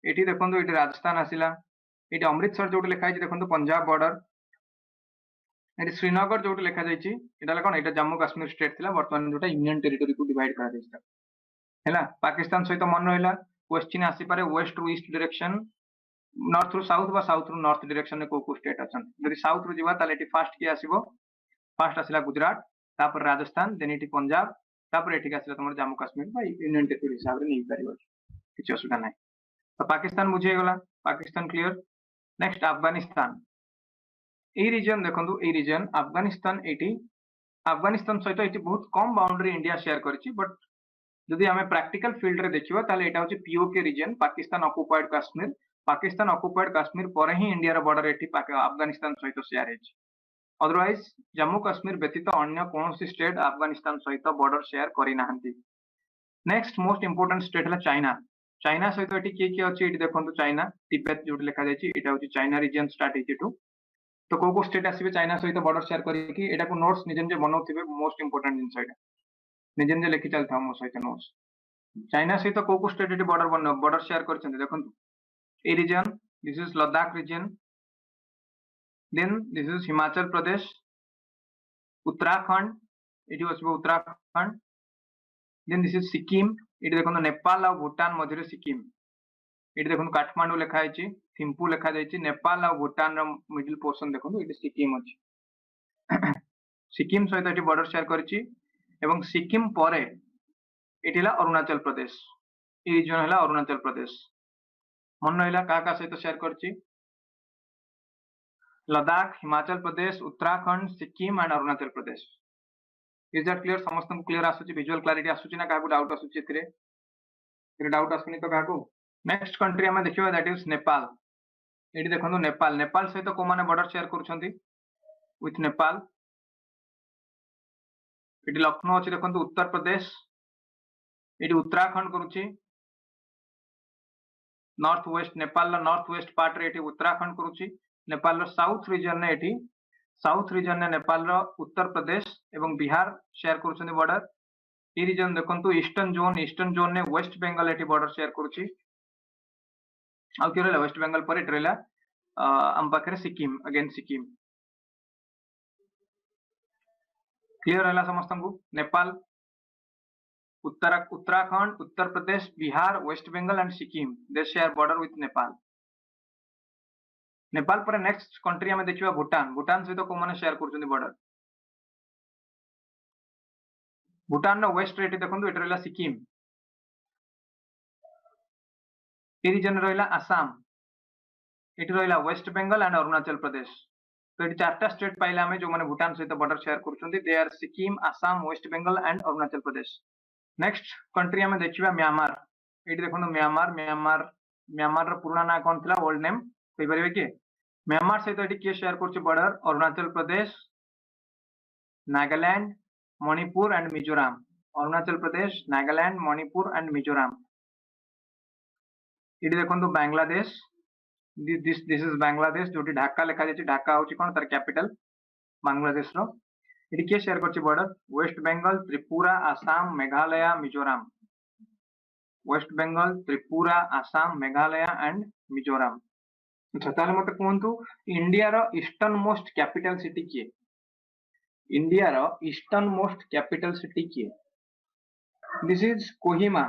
एटी देखंतु एटी राजस्थान आसिला एटी अमृतसर जोट लिखा है देखंतु पंजाब बॉर्डर एटी श्रीनगर जोट लिखा जायछि एटाला कोन एटा जम्मू कश्मीर स्टेट थिला वर्तमान जोटा यूनियन टेरिटरी को डिवाइड करा दैछता हैला पाकिस्तान सहित मन रहला क्वेश्चन आसी पारे west to east direction north to south बा साउथ टू नॉर्थ डायरेक्शन में को स्टेट अछन यदि साउथ रु जिबा ताले एटी फर्स्ट की आसीबो फर्स्ट आसिला गुजरात तापर राजस्थान देन एटी पंजाब तापर एटी आसिला तमर जम्मू कश्मीर बा यूनियन टेरिटरी हिसाब रे नै परिबो किछ असुविधा नै तो पाकिस्तान बुझे गला पाकिस्तान क्लियर नेक्स्ट अफगानिस्तान ए रीजन देखंतु ए रीजन अफगानिस्तान एटी अफगानिस्तान सहित एटी बहुत कम बाउंड्री इंडिया शेयर करछि बट जदि हमें प्रैक्टिकल फील्ड रे देखिबा ताले एटा होछि POK region Pakistan occupied Kashmir पर ही इंडिया रो बॉर्डर एटी अफगानिस्तान सहित शेयर हेछि अदरवाइज जम्मू कश्मीर व्यतीत अन्य कोनोसी स्टेट अफगानिस्तान सहित बॉर्डर शेयर करि नाहंती नेक्स्ट मोस्ट इंपोर्टेंट स्टेट हला चाइना चाइना सहित एटी के अछि एटी देखंतु चाइना तिब्बत जोट लिखा जायछि एटा होछि चाइना रीजन स्टार्ट हेछि टू तो को स्टेट आसीबे चाइना सहित बॉर्डर शेयर करि कि एटा को नोट्स निजे निजे बनौथिबे मोस्ट इंपोर्टेंट जिंस एटा निजे निजे लिखि चलथा मो सहित नोट्स चाइना सहित को स्टेट एटी बॉर्डर शेयर करछन्ते देखंतु ए region this is Ladakh region then this is Himachal Pradesh Uttarakhand एटी आसीबे Uttarakhand then this is Sikkim एटी देखंतु नेपाल आ भूटान मध्य रे सिक्किम एटी देखंतु काठमांडू लिखा हैछि थिम्पू लिखा जायछि नेपाल आ भूटान रो मिडिल पोर्शन देखंतु एटी सिक्किम अछि सिक्किम सहित एटी बॉर्डर शेयर करछि एवं सिक्किम परे एटीला अरुणाचल प्रदेश ए रीजन हला अरुणाचल प्रदेश मन रहला का सहित शेयर करछि Ladakh Himachal Pradesh Uttarakhand Sikkim and Arunachal Pradesh is that clear समस्त को क्लियर आसुछि विजुअल क्लैरिटी आसुछि ना काको डाउट आसुछि एथिरे डाउट आसुनि तो काको नेक्स्ट कंट्री हमें देखिबा दैट इज नेपाल एटी देखंतु नेपाल नेपाल सहित को माने बॉर्डर शेयर करछन्ती विथ नेपाल एटी लखनऊ अछि देखंतु उत्तर प्रदेश एटी उत्तराखंड करूछि north west Nepal north west part रे एटी उत्तराखंड करूछि नेपाल रो साउथ रीजन ने नेपाल रो उत्तर प्रदेश एवं बिहार शेयर करूछन्ती बॉर्डर ए रीजन देखंतु ईस्टर्न जोन ने वेस्ट बंगाल एटी बॉर्डर शेयर करूछि आ के रहला वेस्ट बंगाल पर एटी रहला हम पाखरे सिक्किम अगेन सिक्किम क्लियर रहला समस्त को Nepal Uttarakhand Uttar Pradesh Bihar west Bengal and Sikkim they share border with Nepal Nepal पर नेक्स्ट कंट्री हमें देखिबा भूटान सहित को माने शेयर करछन्ती बॉर्डर भूटान रो वेस्ट रेट देखंतु एटा रहला सिक्किम ए रीजन रहला आसाम एटी रहला वेस्ट बंगाल एंड अरुणाचल प्रदेश तो एटी चारटा स्टेट पाइला हमें जो माने भूटान सहित बॉर्डर शेयर करछन्ती they are Sikkim Assam west Bengal and Arunachal Pradesh next country आम देखा म्यांमार। ये देखो म्यांमार म्यांमार म्यांमार पुराना ना कौन था ओल्ड नेम कहींपर किए म्यांमार सहित ये किए शेयर कर border Arunachal Pradesh Nagaland Manipur and Mizoram. Arunachal Pradesh Nagaland Manipur and Mizoram. ये देखो बांग्लादेश दिस इज बांग्लादेश जो ढाका लिखा जाए ढाका हूँ कौन तार कैपिटल बांग्लादेश रो। ये किए शेयर कर बॉर्डर वेस्ट बेंगल त्रिपुरा आसाम मेघालय मिजोराम। वेस्ट बेंगल त्रिपुरा आसाम मेघालय एंड मिजोराम। अच्छा ताले मते कहंतु इंडिया रो ईस्टर्न मोस्ट कैपिटल सिटी किए इंडिया रो ईस्टर्न मोस्ट कैपिटल सिटी किए दिस इज कोहिमा।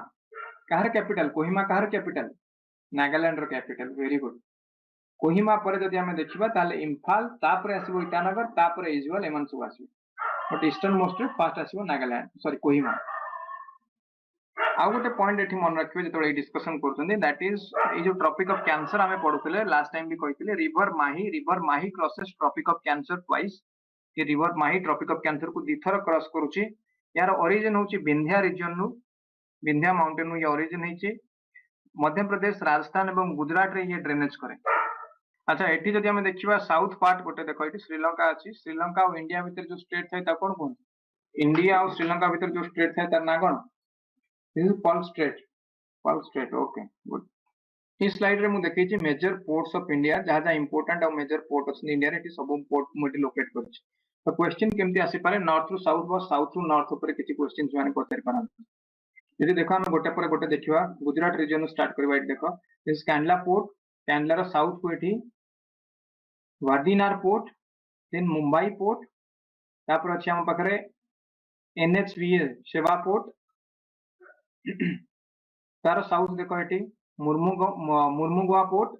कहार कैपिटल कोहिमा कहार कैपिटल नागालैंड रो कैपिटल वेरी गुड। कोहिमा पर जदि आमे देखिबा ताले इम्फाल तापर आसीबो ईटानगर तापर इजुअल एमन सब आसीबो बट ईस्टर्न मोस्ट रे फर्स्ट आसीबो नागालैंड सॉरी कोहिमा। आउ गोटे पॉइंट एठी मन रखिबे जतोळे डिस्कशन करछन्ती दैट इज ए जो ट्रॉपिक ऑफ कैंसर आमे पढुतले लास्ट टाइम भी कहितले river Mahi crosses tropic of cancer twice. ये river Mahi tropic of cancer को दिथर क्रॉस करूची। यार ओरिजिन होची विंध्या रीजन नु विंध्या माउंटेन नु ये ओरिजिन हेची मध्य प्रदेश राजस्थान एवं गुजरात रे ये ड्रेनेज करे। अच्छा एठी जदि हमें देखिबा साउथ पार्ट गोटे देखो एठी श्रीलंका अछि श्रीलंका और इंडिया भीतर जो स्टेट थाए ता कोन कोन इंडिया और श्रीलंका भीतर जो स्टेट थाए तार ना कोन this is pearl state okay good. इस स्लाइड रे मु देखै छी मेजर पोर्ट्स ऑफ इंडिया जहा जहा इंपोर्टेंट और मेजर पोर्ट अछि इंडिया रे एठी सब पोर्ट मुटी लोकेट करछि। तो क्वेश्चन केमती आसी पारे नॉर्थ टू साउथ व साउथ टू नॉर्थ ऊपर किछि क्वेश्चन माने पचारि पारन। यदि देखो हम गोटे पर गोटे देखिबा गुजरात रीजन स्टार्ट करबा एठी देखो दिस कांडला पोर्ट कांडला रो साउथ को एठी Vadinar port then Mumbai port तापर अछि हम पाखरे एनएचवीएल सेवा पोर्ट तार साउथ देखो एठी Mormugao port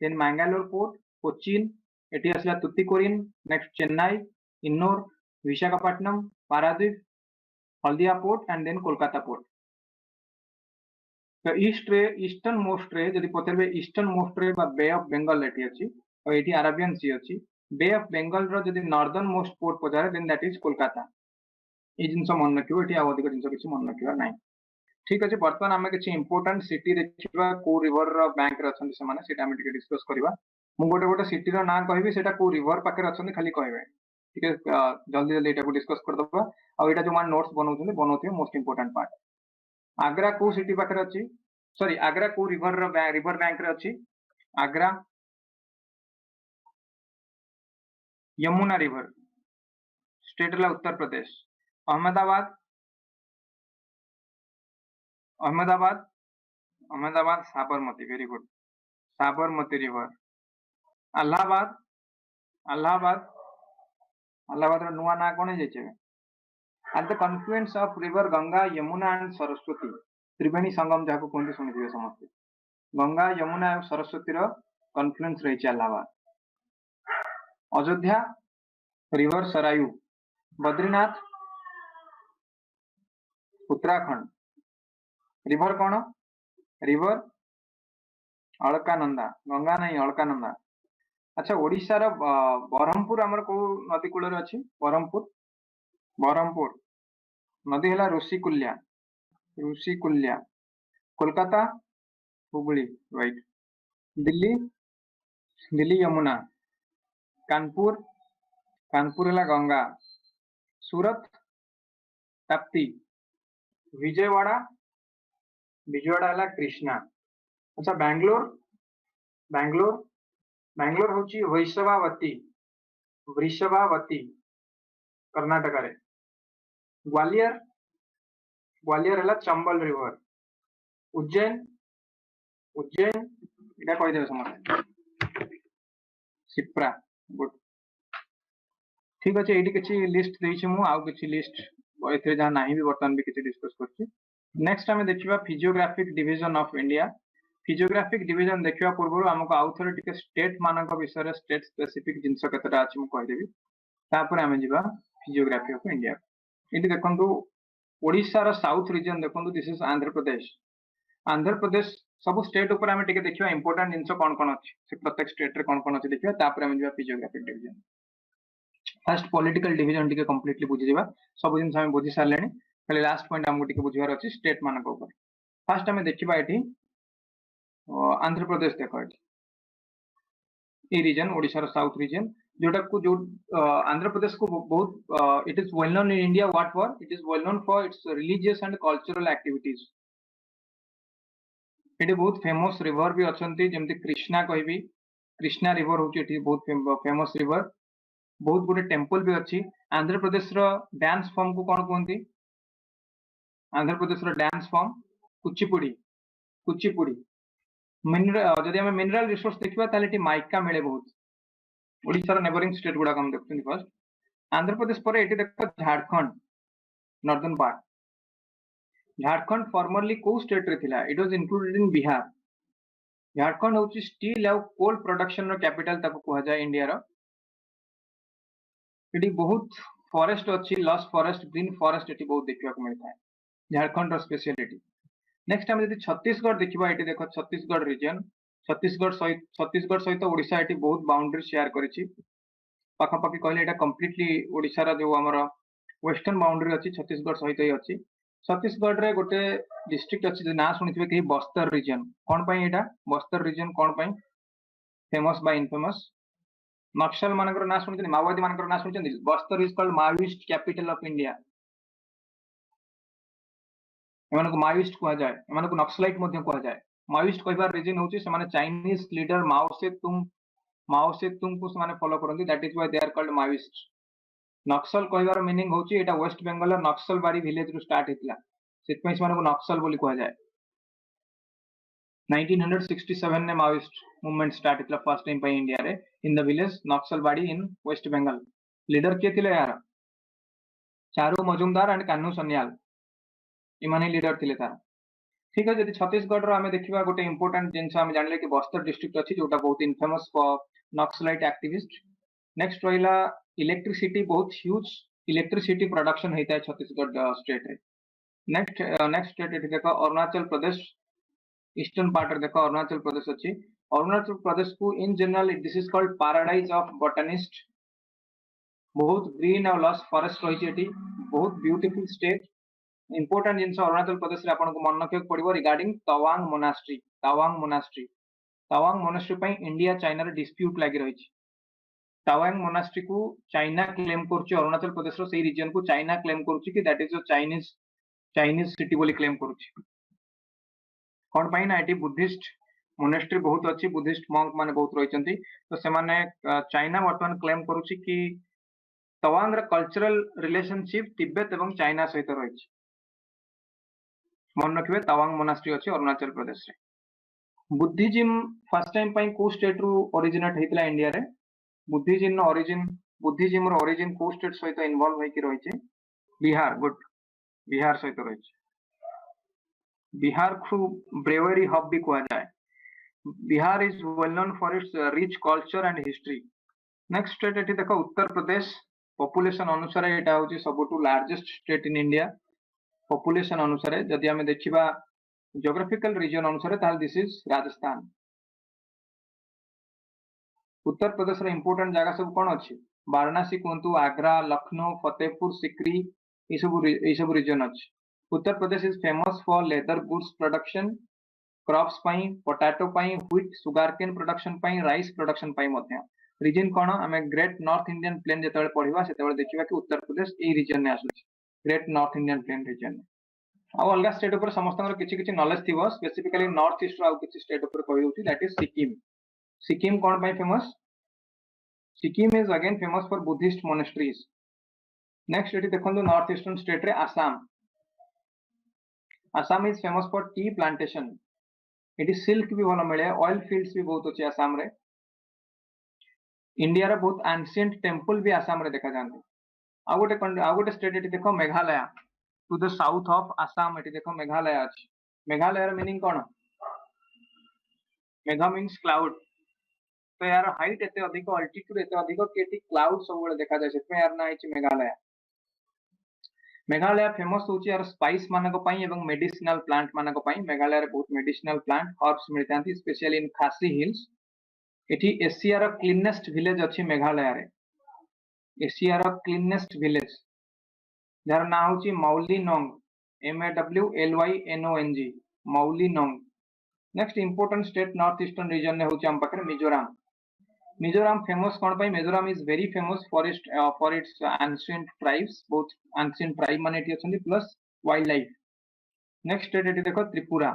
then Mangalore port Cochin एठी आसला Tuticorin next Chennai Ennore Visakhapatnam Paradip Haldia port and then Kolkata port. तो ईस्टर्न मोस्ट रे जदि पचरबे ईस्टर्न मोस्ट रे बा बे ऑफ बंगाल एठी अछि और एठी अरेबियन सी अछि बे ऑफ बंगाल रो जदि नॉर्दर्न मोस्ट पोर्ट पचारे देन दैट इज कोलकाता। ए जिंस मन रखिबो एठी अधिक जिंस किछि मन रखिबा नाही। ठीक अछि वर्तमान हमें किछि इंपोर्टेंट सिटी देखिबा को रिवर रो बैंक रे अछन से माने सेटा हम टिके डिस्कस करबा। मु गोटे गोटे सिटी रो नाम कहबी सेटा को रिवर पाके अछन खाली कहबे ठीक है जल्दी जल्दी एटा को डिस्कस कर दबा और एटा जो मान नोट्स बनौथिबे मोस्ट इंपोर्टेंट पार्ट। आगरा को सिटी पाके अछि सॉरी आगरा को रिवर बैंक रे अछि आगरा यमुना रिवर स्टेट ला Uttar Pradesh. Ahmedabad Ahmedabad Ahmedabad Sabarmati very good Sabarmati river. Allahabad Allahabad Allahabad रो नुआ ना कोन जे at the confluence of river Ganga Yamuna and Saraswati Triveni Sangam जाको कोनती सुनिथिबे समस्त गंगा यमुना और सरस्वती रो कॉन्फ्लुएंस रही इलाहाबाद। अयोध्या रिवर सरायू बद्रीनाथ उत्तराखंड रिवर कौन रिवर अलकानंदा गंगा नहीं अलकानंदा। अच्छा ओडिशा रो बरहमपुर हमर को नदी कूल रे अछि बरहमपुर नदी हला ऋषिकुल्या कोलकाता हुबली राइट दिल्ली यमुना कानपुर हला गंगा सूरत ताप्ती विजयवाड़ा हला कृष्णा। अच्छा बैंगलोर होची वृषभावती कर्नाटक रे। ग्वालियर हला चंबल रिवर। उज्जैन इटा कहि देबे समस्त सिप्रा गुड ठीक अछि। एडी किछि लिस्ट देइछि मु आउ किछि लिस्ट एथे जा नाही भी बर्तन भी किछि डिस्कस करछि। नेक्स्ट हमें देखिबा physiographic division of India. Physiographic division देखिबा पूर्व हमको आउ थोड़े टिके स्टेट मानक विषय स्टेट स्पेसिफिक जिंस केतटा अछि मु कहि देबी तापर हमें जिबा फिजियोग्राफी ऑफ इंडिया। एटी देखंतु ओडिशा रो साउथ रीजन देखंतु दिस इज आंध्र प्रदेश सब स्टेट ऊपर हमें टिके देखिबा इंपोर्टेंट जिंस कोन अछि से प्रत्येक स्टेट रे कोन अछि देखिबा तापर हमें जिबा physiographic division. First political division टिके कंप्लीटली बुझि जिबा सब जिंस हमें बुझि सारलेनी खाली लास्ट पॉइंट हमको टिके बुझिबार अछि स्टेट मानक ऊपर। फर्स्ट हमें देखिबा एठी आंध्र प्रदेश देखो एठी ए रीजन ओडिशा रो साउथ रीजन जोटा को जो आंध्र प्रदेश को बहुत it is well known in India what for it is well known for it's religious and cultural activities. एठी बहुत फेमस रिवर भी अछंती जेमति कृष्णा कहबी कृष्णा रिवर होची एठी बहुत फेमस रिवर बहुत गुडे टेंपल भी अछि। आंध्र प्रदेश रो डांस फॉर्म को कोन कोंती आंध्र प्रदेश रो dance form Kuchipudi Kuchipudi mineral जदि हम मिनरल रिसोर्स देखिबा ताले एठी माइका मिले बहुत ओडिसा रो नेबरिंग स्टेट गुडा हम देखथि फर्स्ट आंध्र प्रदेश पर एठी देखो Jharkhand northern part Jharkhand formerly को स्टेट रे थिला it was included in Bihar. Jharkhand होची स्टील और कोल प्रोडक्शन रो कैपिटल ताको कहआ जाय इंडिया रो। एठी बहुत फॉरेस्ट अछि लॉस फॉरेस्ट ग्रीन फॉरेस्ट एठी बहुत देखिबा को मिलता है झारखंड रो स्पेशलिटी। नेक्स्ट हम यदि छत्तीसगढ़ देखिबा एठी देखो छत्तीसगढ़ रीजन छत्तीसगढ़ सहित ओडिशा एठी बहुत बाउंड्री शेयर करिछि पाखा पाखी कहले एटा कंप्लीटली ओडिशा रा जो हमर वेस्टर्न बाउंड्री अछि छत्तीसगढ़ सहित ही अछि। छत्तीसगढ़ रे गोटे डिस्ट्रिक्ट अछि जे ना सुनिथिबे कि बस्तर रीजन कोन पई एटा बस्तर रीजन कोन पई फेमस बाय इनफेमस नक्सल मानकर ना सुनिथिबे माओवादी मानकर ना सुनिथिबे Bastar is called Maoist capital of India एमानको माओइस्ट कहा जाय एमानको नक्सलाइट मध्ये कहा जाय। माओइस्ट कहबार रीजन होची से माने चाइनीज लीडर माओ से तुम को माने फॉलो करंती that is why they are called Maoist. Naxal कहबार मीनिंग होची एटा वेस्ट बंगाल नक्सलबाड़ी विलेज रु स्टार्ट हेतला सेतपई से मानको नक्सल बोली कहा जाय। 1967 ने माओइस्ट मूवमेंट स्टार्ट हेतला फर्स्ट टाइम पे इंडिया रे in the village Naxalbari in west Bengal. Leader के थिले यार चारू मजुमदार एंड कान्हू सन्याल इमाने लीडर थिले तार। ठीक है जदि छत्तीसगढ़ रो हमें देखिबा गोटे इंपोर्टेंट जिंस हमें जानले कि बस्तर डिस्ट्रिक्ट अछि जोटा बहुत infamous for naxalite activist. Next रहिला इलेक्ट्रिसिटी बहुत ह्यूज इलेक्ट्रिसिटी प्रोडक्शन हेता है छत्तीसगढ़ स्टेट रे। नेक्स्ट स्टेट एठी देखो अरुणाचल प्रदेश ईस्टर्न पार्ट रे देखो अरुणाचल प्रदेश अछि। अरुणाचल प्रदेश को in general this is called paradise of botanist बहुत ग्रीन और लस फॉरेस्ट रही एठी बहुत ब्यूटीफुल स्टेट। इंपोर्टेंट जिनस अरुणाचल प्रदेश रे आपन को मन रखियो पड़िबो रिगार्डिंग तवांग मोनास्ट्री पई इंडिया चाइना रे डिस्प्यूट लागि रही छी। तवांग मोनास्ट्री को चाइना क्लेम करछि अरुणाचल प्रदेश रो सेही रीजन को चाइना क्लेम करछि कि that is a Chinese city बोली क्लेम करछि कोन पई ना एटी बुद्धिस्ट मोनास्ट्री बहुत अछि बुद्धिस्ट मॉन्क माने बहुत रहिचंती तो से माने चाइना वर्तमान क्लेम करूछि कि तवांग रा कल्चरल रिलेशनशिप तिब्बत एवं चाइना सहित रहिछि। मन रखिबे तवांग मोनास्ट्री अछि अरुणाचल प्रदेश रे। बुद्धिज्म फर्स्ट टाइम पई को स्टेट रु ओरिजिनेट हेतला इंडिया रे बुद्धिज्म रो ओरिजिन को स्टेट सहित इन्वॉल्व होई कि रहिछि बिहार गुड बिहार सहित रहिछि। बिहार को ब्रेवरी हब भी कहा जाए। Bihar is well known for its rich culture and history. Next state एठी देखो उत्तर प्रदेश पॉपुलेशन अनुसार एटा होची सबटू largest state in India population अनुसार जदि हमें देखिबा ज्योग्राफिकल रीजन अनुसार ताल दिस इज राजस्थान। उत्तर प्रदेश रे इंपोर्टेंट जगह सब कोन अछि वाराणसी कोंतु आगरा लखनऊ फतेहपुर सिकरी ए सब रीजन अछि। Uttar Pradesh is famous for leather goods production crops पई पोटैटो पई व्हीट सुगारकेन प्रोडक्शन पई राइस प्रोडक्शन पई मध्य रीजन कोन हमें ग्रेट नॉर्थ इंडियन प्लेन जेतबे पढिबा सेतबे देखिबा कि उत्तर प्रदेश ए रीजन ने आसुछि great north Indian plain region. आ अलगा स्टेट ऊपर समस्तଙ୍କର କିଛି କିଛି नॉलेज थिबो स्पेसिफिकली नॉर्थ ईस्ट रो କିଛି स्टेट ऊपर कहि होछि दैट इज सिक्किम। सिक्किम कोन पई famous Sikkim is again famous for Buddhist monasteries. Next eighty देखंतु नॉर्थ ईस्टर्न स्टेट रे Assam is famous for tea plantation eighty silk भी भलो मिले ऑयल फील्ड्स भी बहुत अछि आसाम रे। इंडिया रे बहुत एंशिएंट टेंपल भी आसाम रे देखा जानते। आ गोटे स्टेट एटी देखो Meghalaya to the south of Assam एटी देखो मेघालय अछि। मेघालय र मीनिंग कोन मेघा मीन्स क्लाउड तो यार हाइट एते अधिक अल्टीट्यूड एते अधिक केटी क्लाउड सब बेले देखा जाय सेतमे यार ना हिच मेघालय। मेघालय फेमस होची यार स्पाइस मानक पई एवं मेडिसिनल प्लांट मानक पई मेघालय रे बहुत मेडिसिनल प्लांट हर्ब्स मिलतांती स्पेशली इन खासी हिल्स। एठी एशिया रो क्लीनेस्ट विलेज अछि मेघालय रे एशिया रो क्लीनेस्ट विलेज जार ना होची Mawlynnong MAWLYNONG Mawlynnong. Next important state north eastern region ने होची हम पाखरे मिजोराम। मिजोराम फेमस कौन पाई? Mizoram is very famous for its ancient tribes, both ancient tribe माने एठी अछंती plus wildlife. Next state एठी देखो त्रिपुरा।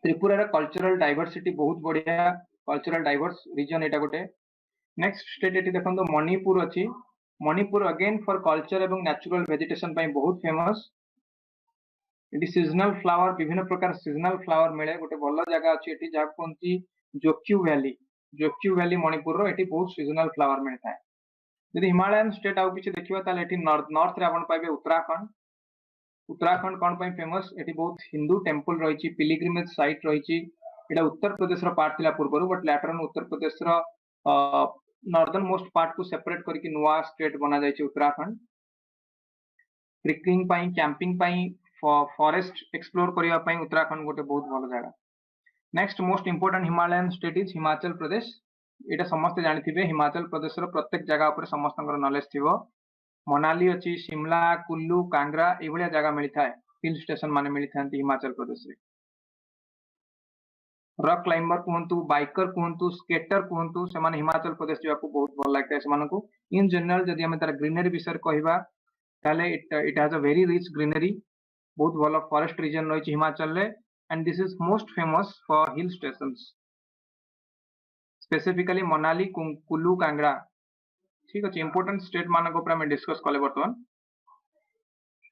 त्रिपुरा रे कल्चरल डाइवर्सिटी बहुत बढ़िया, कल्चरल डाइवर्स रीजन एटा गोटे। नेक्स्ट स्टेट एठी देखंतो मणिपुर अछि। मणिपुर अगेन फॉर कल्चर एवं नेचुरल वेजिटेशन पाई बहुत फेमस। एटी सीजनल फ्लावर, विभिन्न प्रकार सीजनल फ्लावर मिले। गोटे भल जगह अछि एटी जा कोनती जोक्यू वैली। जोक्यू वैली मणिपुर रो एटी बहुत सीजनल फ्लावर मिलता है। यदि हिमालयन स्टेट आउ किछि देखिबा ताले एटी नॉर्थ रे आपण पाइबे उत्तराखंड। उत्तराखंड कौन पाई फेमस? एटी बहुत हिंदू टेंपल रहिछि, पिलग्रिमेज साइट रहिछि। एटा उत्तर प्रदेश रो पार्ट थिला पूर्वरु, but later on Uttar Pradesh रो नॉर्दर्न मोस्ट पार्ट को सेपरेट करके नुआ स्टेट बना जायछि उत्तराखंड। ट्रेकिंग पाई, कैंपिंग पाई, फॉरेस्ट एक्सप्लोर करिया पाई उत्तराखंड गोटे बहुत भल जगह। Next most important Himalayan state is Himachal Pradesh. एटा समस्त जानिथिबे, हिमाचल प्रदेश रो प्रत्येक जगह ऊपर समस्तଙ୍କର नॉलेज थिबो। मनाली अछि, शिमला, कुल्लू, कांगरा ए भलिया जगह मिलता है, हिल स्टेशन माने मिलथांती हिमाचल प्रदेश रे। रॉक क्लाइंबर कहंतु, बाइकर कहंतु, स्केटर कहंतु, से माने हिमाचल प्रदेश जाको बहुत भल लागता है सेमानकु। इन जनरल जदि हम तार ग्रीनरी विषय कहबा ताले it has a very rich greenery, बहुत भल फॉरेस्ट रीजन रहिछि हिमाचल रे, and this is most famous for hill stations, specifically Manali, Kullu, Kangra. ठीक अछि, इंपोर्टेंट स्टेट मानक ऊपर हम डिस्कस कले वर्तमान।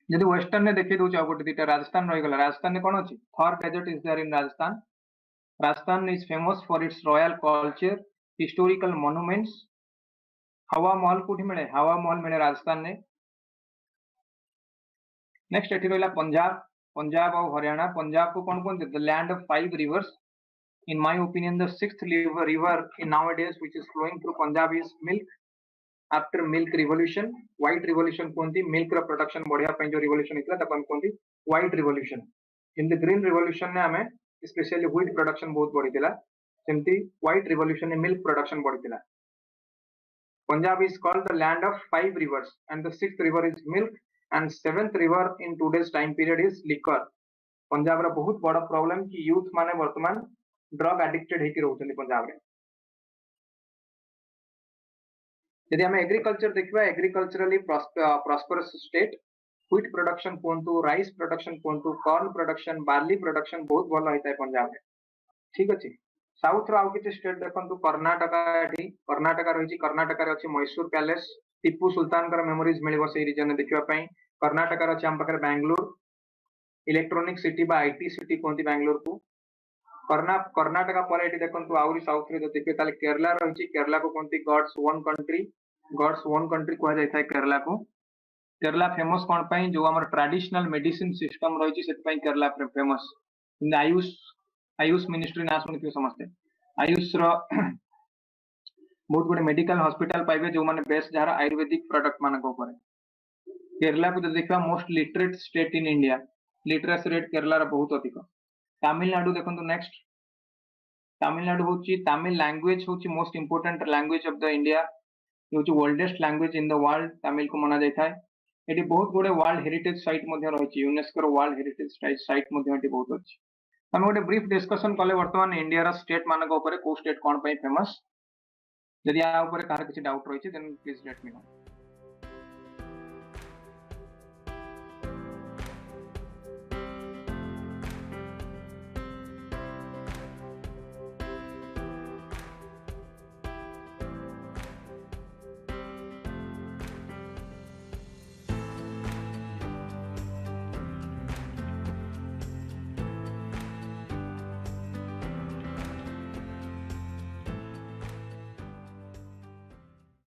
यदि वेस्टर्न ने देखि दउछ गोटे दिटा राजस्थान रहि गेला। राजस्थान ने कोन अछि? Thar desert is there in Rajasthan. Rajasthan is famous for its royal culture, historical monuments. Hawa Mahal कोठी मिले? हवा महल मिले राजस्थान ने। नेक्स्ट एठी रहला पंजाब। पंजाब और हरियाणा। पंजाब को कौन कौन? The land of 5 reverse. In my opinion, the sixth river in nowadays which is flowing through Punjab is milk. After milk revolution, white revolution कहती, milk रा production बढ़िया ପାଇଁ जो revolution इतला तब हम कहती white revolution. In the green revolution ने हमें especially wheat production बहुत बढ़ी थिला, सेमती white revolution ने milk production बढ़ी थिला। Punjab is called the land of 5 rivers and the sixth river is milk and seventh river in today's time period is liquor. Punjab रा बहुत बड़ा problem कि youth माने वर्तमान ड्रग एडिक्टेड हेकि रहउछन पंजाब रे। यदि हम एग्रीकल्चर देखबा, agriculturally prosperous state, wheat production कोंतु, राइस प्रोडक्शन कोंतु, कॉर्न प्रोडक्शन, बार्ली प्रोडक्शन बहुत भल होइता है पंजाब रे। ठीक अछि। साउथ रो आउ किछ स्टेट देखंतु, कर्नाटका एठी, कर्नाटका रहिछि, कर्नाटका रे अछि मैसूर पैलेस, टीपू सुल्तान कर मेमोरीज मिलिबो सेही रीजन देखिबा पई। कर्नाटका रे अछि हम पाखर बेंगलुरु, इलेक्ट्रॉनिक सिटी बा आईटी सिटी कोंति बेंगलुरु को। कर्नाटका पर एठी देखंतु आउरी साउथ रे देखिबे ताले केरला रहिछि, केरला को कोंति God's own country, God's own country कहै जाय थाय केरला को। केरला फेमस कोन पई? जो हमर ट्रेडिशनल मेडिसिन सिस्टम रहिछि सेत पई केरला फेमस। इन आयुष मिनिस्ट्री ना सुनिथिबे समस्ते। आयुष रो बहुत गुडे मेडिकल हॉस्पिटल पाइबे जो माने बेस्ट जहार आयुर्वेदिक प्रोडक्ट मानक ऊपर। केरला को देखबा most literate state in India, literacy rate Kerala रो बहुत अधिक। तमिलनाडु देखंतु नेक्स्ट। तमिलनाडु होची, तमिल लैंग्वेज होची most important language of the India, होची oldest language in the world, Tamil को माना जाय थाय। एटी बहुत गुडे वर्ल्ड हेरिटेज साइट मध्ये रहिछि, यूनेस्को रो वर्ल्ड हेरिटेज साइट मध्ये एटी बहुत अछि। हम गोटे ब्रीफ डिस्कशन कले वर्तमान इंडिया रो स्टेट मानक ऊपर, को स्टेट कोन पई फेमस। यदि आ ऊपर कार किछि डाउट रहिछि then please let me no.